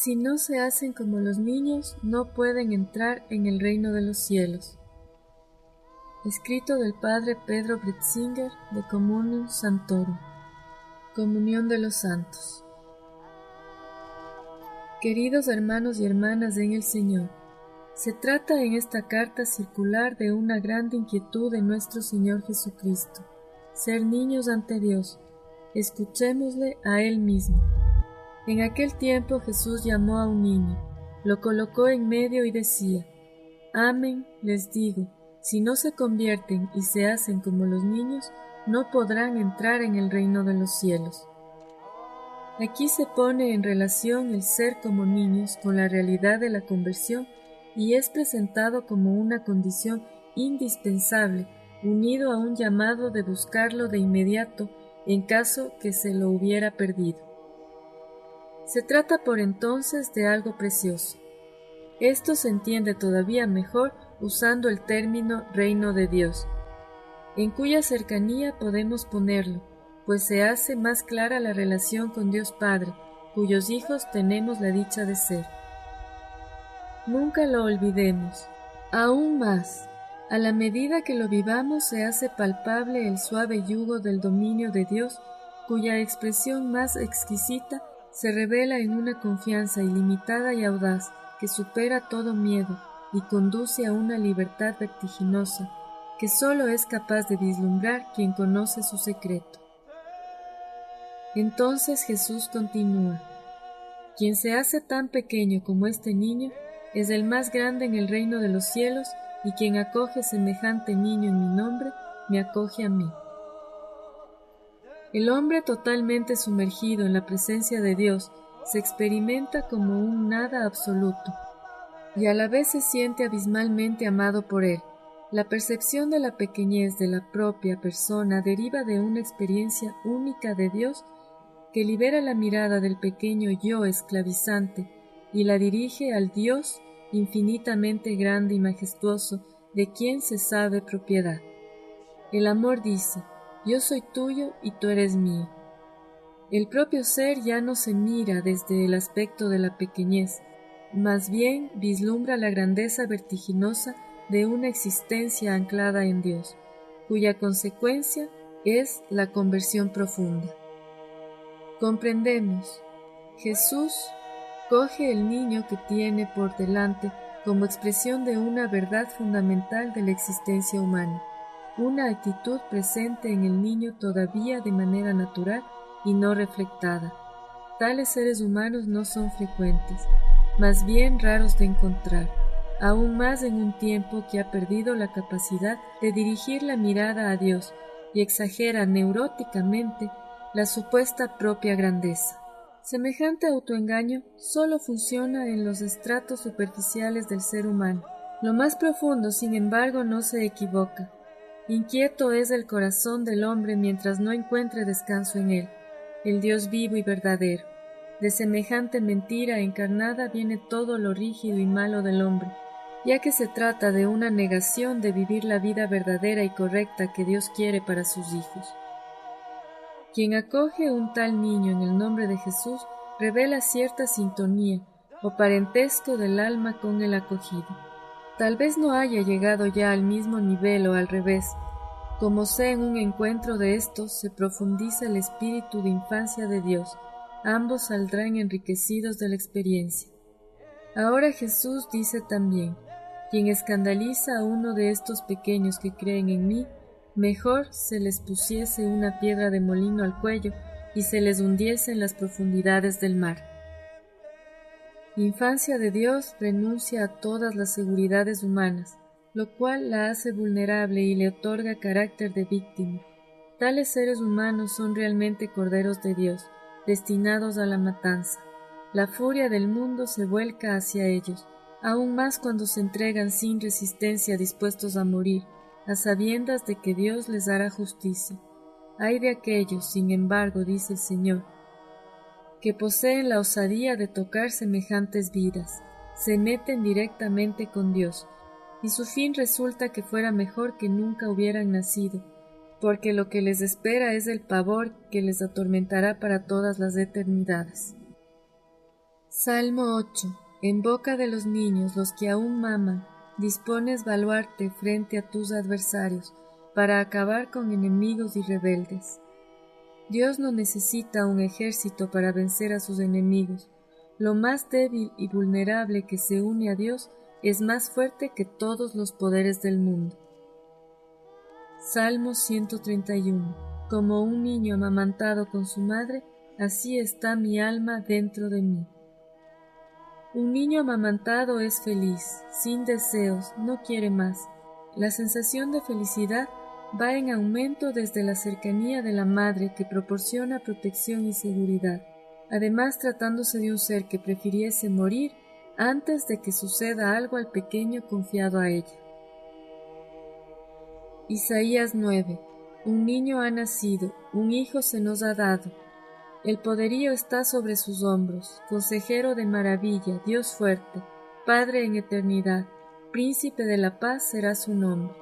Si no se hacen como los niños, no pueden entrar en el reino de los cielos. Escrito del Padre Pedro Bretzinger de Communium Sanctorum. Comunión de los Santos. Queridos hermanos y hermanas en el Señor, se trata en esta carta circular de una grande inquietud de nuestro Señor Jesucristo, ser niños ante Dios. Escuchémosle a Él mismo. En aquel tiempo Jesús llamó a un niño, lo colocó en medio y decía: Amén, les digo, si no se convierten y se hacen como los niños, no podrán entrar en el reino de los cielos. Aquí se pone en relación el ser como niños con la realidad de la conversión y es presentado como una condición indispensable, unido a un llamado de buscarlo de inmediato en caso que se lo hubiera perdido. Se trata por entonces de algo precioso. Esto se entiende todavía mejor usando el término reino de Dios, en cuya cercanía podemos ponerlo, pues se hace más clara la relación con Dios Padre, cuyos hijos tenemos la dicha de ser. Nunca lo olvidemos. Aún más, a la medida que lo vivamos se hace palpable el suave yugo del dominio de Dios, cuya expresión más exquisita se revela en una confianza ilimitada y audaz que supera todo miedo y conduce a una libertad vertiginosa que sólo es capaz de vislumbrar quien conoce su secreto. Entonces Jesús continúa: quien se hace tan pequeño como este niño es el más grande en el reino de los cielos, y quien acoge semejante niño en mi nombre, me acoge a mí. El hombre totalmente sumergido en la presencia de Dios se experimenta como un nada absoluto, y a la vez se siente abismalmente amado por Él. La percepción de la pequeñez de la propia persona deriva de una experiencia única de Dios que libera la mirada del pequeño yo esclavizante y la dirige al Dios infinitamente grande y majestuoso de quien se sabe propiedad. El amor dice: yo soy tuyo y tú eres mío. El propio ser ya no se mira desde el aspecto de la pequeñez, más bien vislumbra la grandeza vertiginosa de una existencia anclada en Dios, cuya consecuencia es la conversión profunda. Comprendemos. Jesús coge el niño que tiene por delante como expresión de una verdad fundamental de la existencia humana, una actitud presente en el niño todavía de manera natural y no reflectada. Tales seres humanos no son frecuentes, más bien raros de encontrar, aún más en un tiempo que ha perdido la capacidad de dirigir la mirada a Dios y exagera neuróticamente la supuesta propia grandeza. Semejante autoengaño solo funciona en los estratos superficiales del ser humano. Lo más profundo, sin embargo, no se equivoca. Inquieto es el corazón del hombre mientras no encuentre descanso en él, el Dios vivo y verdadero. De semejante mentira encarnada viene todo lo rígido y malo del hombre, ya que se trata de una negación de vivir la vida verdadera y correcta que Dios quiere para sus hijos. Quien acoge un tal niño en el nombre de Jesús revela cierta sintonía o parentesco del alma con el acogido. Tal vez no haya llegado ya al mismo nivel o al revés. Como sea en un encuentro de estos se profundiza el espíritu de infancia de Dios, ambos saldrán enriquecidos de la experiencia. Ahora Jesús dice también: quien escandaliza a uno de estos pequeños que creen en mí, mejor se les pusiese una piedra de molino al cuello y se les hundiese en las profundidades del mar. Infancia de Dios renuncia a todas las seguridades humanas, lo cual la hace vulnerable y le otorga carácter de víctima. Tales seres humanos son realmente corderos de Dios, destinados a la matanza. La furia del mundo se vuelca hacia ellos, aún más cuando se entregan sin resistencia dispuestos a morir, a sabiendas de que Dios les hará justicia. Ay de aquellos, sin embargo, dice el Señor, que poseen la osadía de tocar semejantes vidas, se meten directamente con Dios, y su fin resulta que fuera mejor que nunca hubieran nacido, porque lo que les espera es el pavor que les atormentará para todas las eternidades. Salmo 8. En boca de los niños, los que aún maman, dispones baluarte frente a tus adversarios, para acabar con enemigos y rebeldes. Dios no necesita un ejército para vencer a sus enemigos. Lo más débil y vulnerable que se une a Dios es más fuerte que todos los poderes del mundo. Salmo 131. Como un niño amamantado con su madre, así está mi alma dentro de mí. Un niño amamantado es feliz, sin deseos, no quiere más. La sensación de felicidad va en aumento desde la cercanía de la madre que proporciona protección y seguridad, además tratándose de un ser que prefiriese morir antes de que suceda algo al pequeño confiado a ella. Isaías 9. Un niño ha nacido, un hijo se nos ha dado. El poderío está sobre sus hombros, consejero de maravilla, Dios fuerte, Padre en eternidad, príncipe de la paz será su nombre.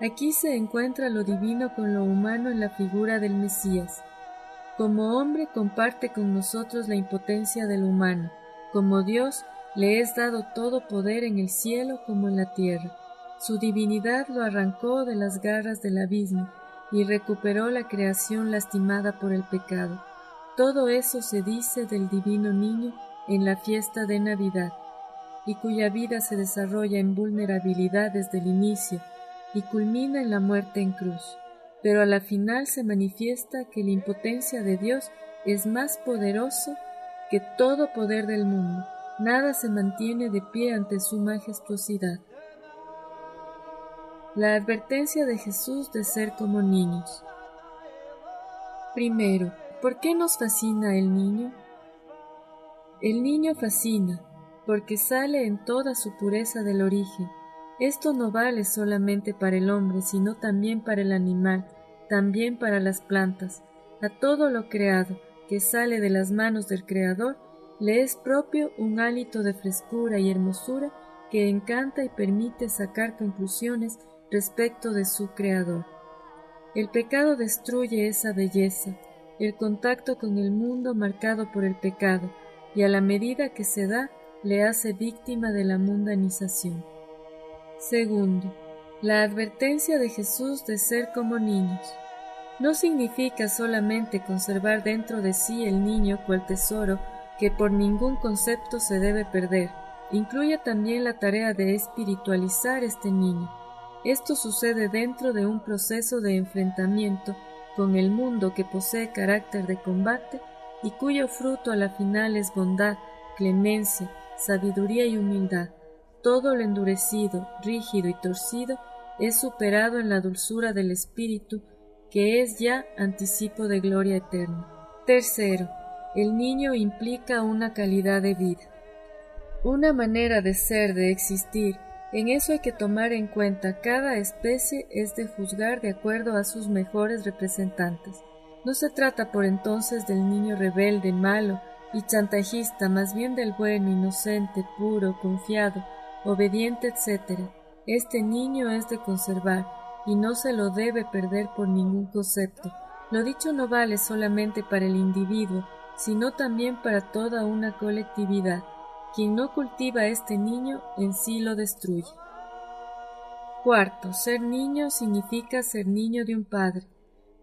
Aquí se encuentra lo divino con lo humano en la figura del Mesías. Como hombre comparte con nosotros la impotencia del humano. Como Dios le es dado todo poder en el cielo como en la tierra. Su divinidad lo arrancó de las garras del abismo y recuperó la creación lastimada por el pecado. Todo eso se dice del divino niño en la fiesta de Navidad, y cuya vida se desarrolla en vulnerabilidad desde el inicio y culmina en la muerte en cruz. Pero a la final se manifiesta que la impotencia de Dios es más poderoso que todo poder del mundo. Nada se mantiene de pie ante su majestuosidad. La advertencia de Jesús de ser como niños. Primero, ¿por qué nos fascina el niño? El niño fascina, porque sale en toda su pureza del origen. Esto no vale solamente para el hombre, sino también para el animal, también para las plantas. A todo lo creado, que sale de las manos del Creador, le es propio un hálito de frescura y hermosura que encanta y permite sacar conclusiones respecto de su Creador. El pecado destruye esa belleza, el contacto con el mundo marcado por el pecado, y a la medida que se da, le hace víctima de la mundanización. Segundo, la advertencia de Jesús de ser como niños. No significa solamente conservar dentro de sí el niño cual tesoro que por ningún concepto se debe perder. Incluye también la tarea de espiritualizar este niño. Esto sucede dentro de un proceso de enfrentamiento con el mundo que posee carácter de combate y cuyo fruto a la final es bondad, clemencia, sabiduría y humildad. Todo lo endurecido, rígido y torcido es superado en la dulzura del Espíritu, que es ya anticipo de gloria eterna. Tercero, el niño implica una calidad de vida. Una manera de ser, de existir. En eso hay que tomar en cuenta cada especie es de juzgar de acuerdo a sus mejores representantes. No se trata por entonces del niño rebelde, malo y chantajista, más bien del bueno, inocente, puro, confiado, obediente, etc. Este niño es de conservar y no se lo debe perder por ningún concepto. Lo dicho no vale solamente para el individuo, sino también para toda una colectividad. Quien no cultiva a este niño en sí lo destruye. Cuarto, ser niño significa ser niño de un padre.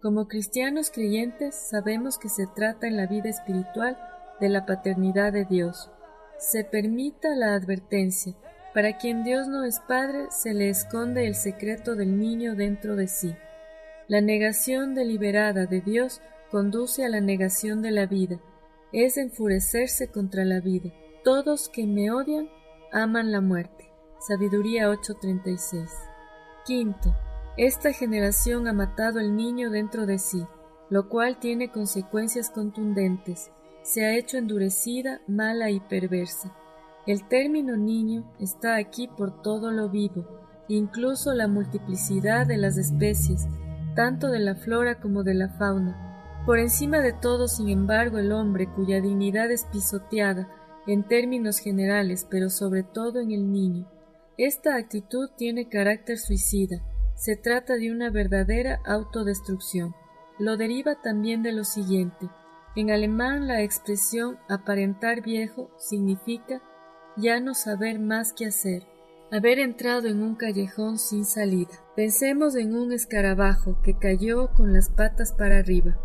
Como cristianos creyentes sabemos que se trata en la vida espiritual de la paternidad de Dios. Se permita la advertencia, para quien Dios no es padre se le esconde el secreto del niño dentro de sí. La negación deliberada de Dios conduce a la negación de la vida, es enfurecerse contra la vida. Todos que me odian aman la muerte. Sabiduría 8:36. Quinto, esta generación ha matado el niño dentro de sí, lo cual tiene consecuencias contundentes. Se ha hecho endurecida, mala y perversa. El término niño está aquí por todo lo vivo, incluso la multiplicidad de las especies, tanto de la flora como de la fauna. Por encima de todo, sin embargo, el hombre, cuya dignidad es pisoteada, en términos generales, pero sobre todo en el niño. Esta actitud tiene carácter suicida. Se trata de una verdadera autodestrucción. Lo deriva también de lo siguiente. En alemán la expresión aparentar viejo significa ya no saber más qué hacer, haber entrado en un callejón sin salida. Pensemos en un escarabajo que cayó con las patas para arriba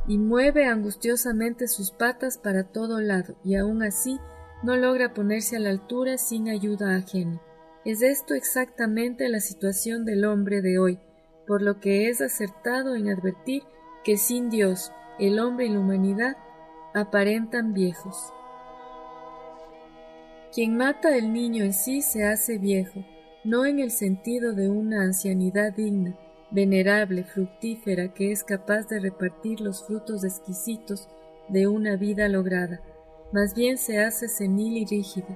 y mueve angustiosamente sus patas para todo lado y aún así no logra ponerse a la altura sin ayuda ajena. Es esto exactamente la situación del hombre de hoy, por lo que es acertado en advertir que sin Dios, el hombre y la humanidad aparentan viejos. Quien mata al niño en sí se hace viejo, no en el sentido de una ancianidad digna, venerable, fructífera, que es capaz de repartir los frutos exquisitos de una vida lograda. Más bien se hace senil y rígido.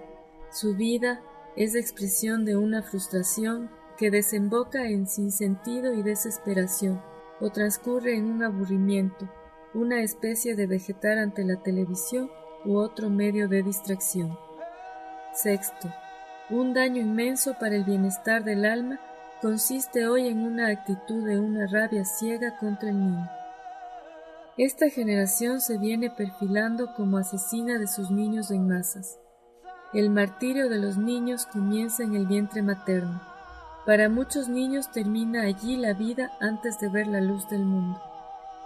Su vida es expresión de una frustración que desemboca en sinsentido y desesperación, o transcurre en un aburrimiento, una especie de vegetar ante la televisión u otro medio de distracción. Sexto, un daño inmenso para el bienestar del alma consiste hoy en una actitud de una rabia ciega contra el niño. Esta generación se viene perfilando como asesina de sus niños en masas. El martirio de los niños comienza en el vientre materno. Para muchos niños termina allí la vida antes de ver la luz del mundo.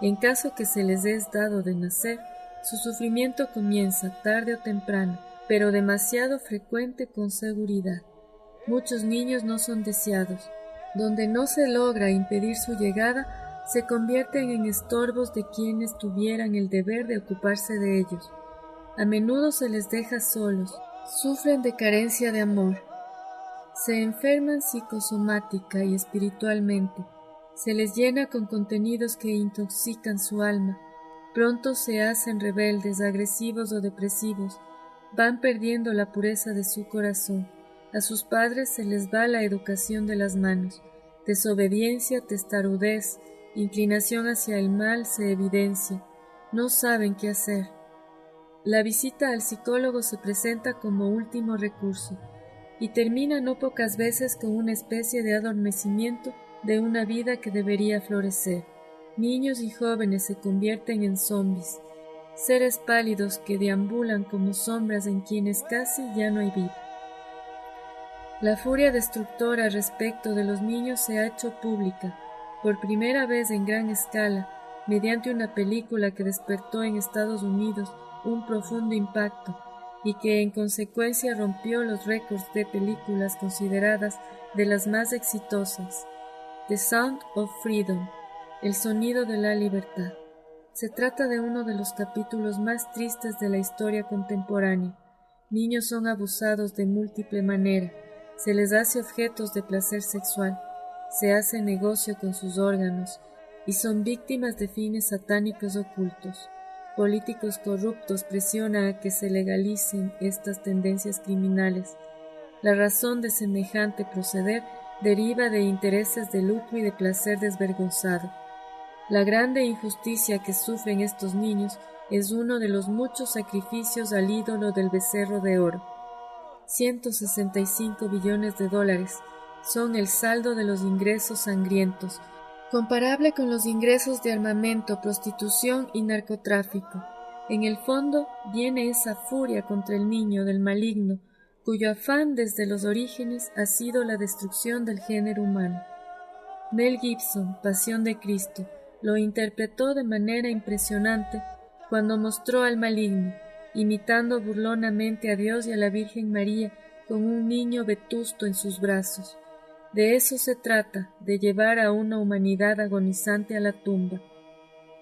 En caso que se les es dado de nacer, su sufrimiento comienza tarde o temprano, pero demasiado frecuente con seguridad. Muchos niños no son deseados. Donde no se logra impedir su llegada, se convierten en estorbos de quienes tuvieran el deber de ocuparse de ellos. A menudo se les deja solos, sufren de carencia de amor, se enferman psicosomática y espiritualmente, se les llena con contenidos que intoxican su alma, pronto se hacen rebeldes, agresivos o depresivos, van perdiendo la pureza de su corazón. A sus padres se les va la educación de las manos. Desobediencia, testarudez, inclinación hacia el mal se evidencia. No saben qué hacer. La visita al psicólogo se presenta como último recurso y termina no pocas veces con una especie de adormecimiento de una vida que debería florecer. Niños y jóvenes se convierten en zombis, seres pálidos que deambulan como sombras en quienes casi ya no hay vida. La furia destructora respecto de los niños se ha hecho pública, por primera vez en gran escala, mediante una película que despertó en Estados Unidos un profundo impacto y que en consecuencia rompió los récords de películas consideradas de las más exitosas. The Sound of Freedom, El sonido de la libertad. Se trata de uno de los capítulos más tristes de la historia contemporánea. Niños son abusados de múltiple manera, se les hace objetos de placer sexual, se hace negocio con sus órganos y son víctimas de fines satánicos ocultos. Políticos corruptos presionan a que se legalicen estas tendencias criminales. La razón de semejante proceder deriva de intereses de lucro y de placer desvergonzado. La grande injusticia que sufren estos niños es uno de los muchos sacrificios al ídolo del becerro de oro. 165 billones de dólares son el saldo de los ingresos sangrientos, comparable con los ingresos de armamento, prostitución y narcotráfico. En el fondo viene esa furia contra el niño del maligno, cuyo afán desde los orígenes ha sido la destrucción del género humano. Mel Gibson, Pasión de Cristo, lo interpretó de manera impresionante cuando mostró al maligno, imitando burlonamente a Dios y a la Virgen María con un niño vetusto en sus brazos. De eso se trata, de llevar a una humanidad agonizante a la tumba.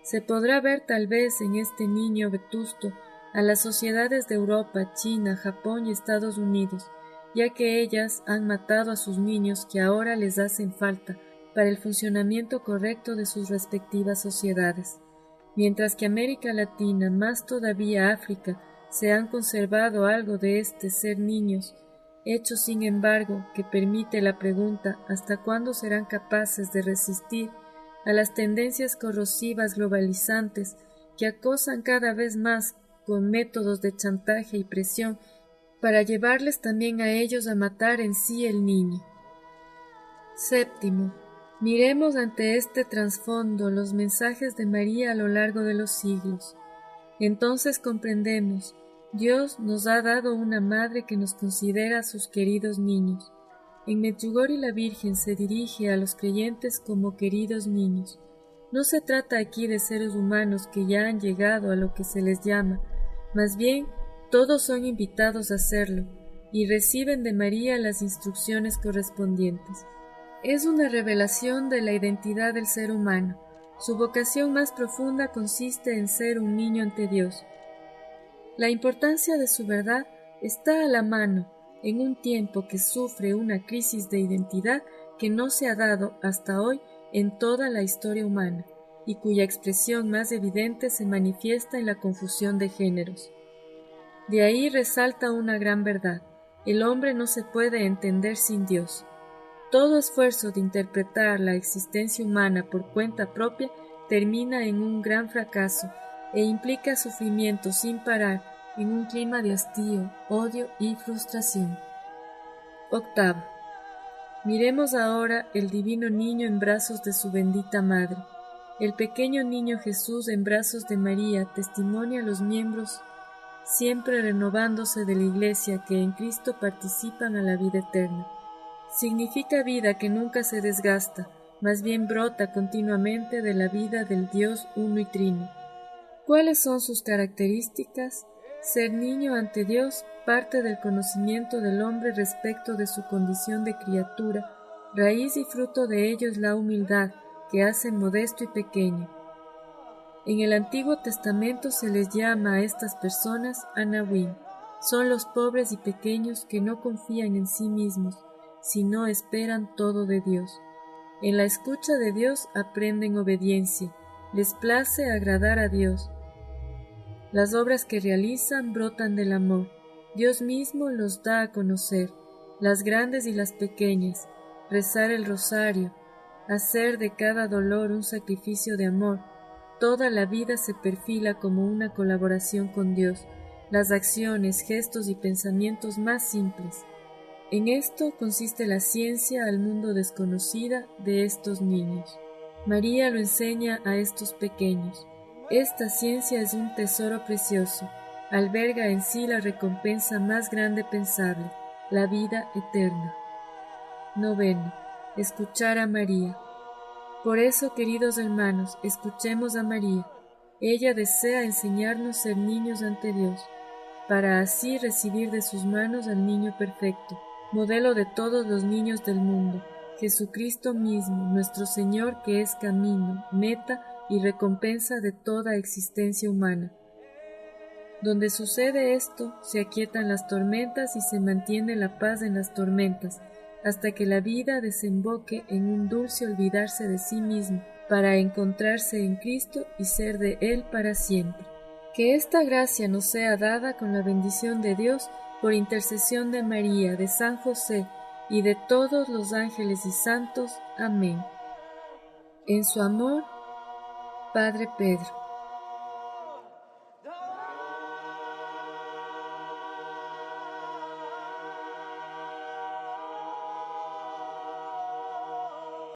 Se podrá ver tal vez en este niño vetusto a las sociedades de Europa, China, Japón y Estados Unidos, ya que ellas han matado a sus niños que ahora les hacen falta para el funcionamiento correcto de sus respectivas sociedades. Mientras que América Latina, más todavía África, se han conservado algo de este ser niños, hecho sin embargo que permite la pregunta ¿hasta cuándo serán capaces de resistir a las tendencias corrosivas globalizantes que acosan cada vez más con métodos de chantaje y presión para llevarles también a ellos a matar en sí el niño? Séptimo, miremos ante este trasfondo los mensajes de María a lo largo de los siglos. Entonces comprendemos, Dios nos ha dado una madre que nos considera a sus queridos niños. En Medjugorje la Virgen se dirige a los creyentes como queridos niños. No se trata aquí de seres humanos que ya han llegado a lo que se les llama, más bien todos son invitados a hacerlo y reciben de María las instrucciones correspondientes. Es una revelación de la identidad del ser humano. Su vocación más profunda consiste en ser un niño ante Dios. La importancia de su verdad está a la mano en un tiempo que sufre una crisis de identidad que no se ha dado hasta hoy en toda la historia humana y cuya expresión más evidente se manifiesta en la confusión de géneros. De ahí resalta una gran verdad: el hombre no se puede entender sin Dios. Todo esfuerzo de interpretar la existencia humana por cuenta propia termina en un gran fracaso e implica sufrimiento sin parar en un clima de hastío, odio y frustración. Octavo. Miremos ahora el divino niño en brazos de su bendita madre. El pequeño niño Jesús en brazos de María testimonia a los miembros siempre renovándose de la Iglesia que en Cristo participan a la vida eterna. Significa vida que nunca se desgasta, más bien brota continuamente de la vida del Dios uno y trino. ¿Cuáles son sus características? Ser niño ante Dios parte del conocimiento del hombre respecto de su condición de criatura, raíz y fruto de ello es la humildad, que hace modesto y pequeño. En el Antiguo Testamento se les llama a estas personas Anahuim. Son los pobres y pequeños que no confían en sí mismos, sino esperan todo de Dios. En la escucha de Dios aprenden obediencia, les place agradar a Dios. Las obras que realizan brotan del amor. Dios mismo los da a conocer, las grandes y las pequeñas, rezar el rosario, hacer de cada dolor un sacrificio de amor. Toda la vida se perfila como una colaboración con Dios, las acciones, gestos y pensamientos más simples. En esto consiste la ciencia al mundo desconocida de estos niños. María lo enseña a estos pequeños. Esta ciencia es un tesoro precioso, alberga en sí la recompensa más grande pensable, la vida eterna. Noveno. Escuchar a María. Por eso, queridos hermanos, escuchemos a María. Ella desea enseñarnos ser niños ante Dios, para así recibir de sus manos al niño perfecto, modelo de todos los niños del mundo, Jesucristo mismo, nuestro Señor, que es camino, meta y recompensa de toda existencia humana. Donde sucede esto, se aquietan las tormentas y se mantiene la paz en las tormentas, hasta que la vida desemboque en un dulce olvidarse de sí mismo, para encontrarse en Cristo y ser de Él para siempre. Que esta gracia nos sea dada con la bendición de Dios, por intercesión de María, de San José y de todos los ángeles y santos. Amén. En su amor, Padre Pedro.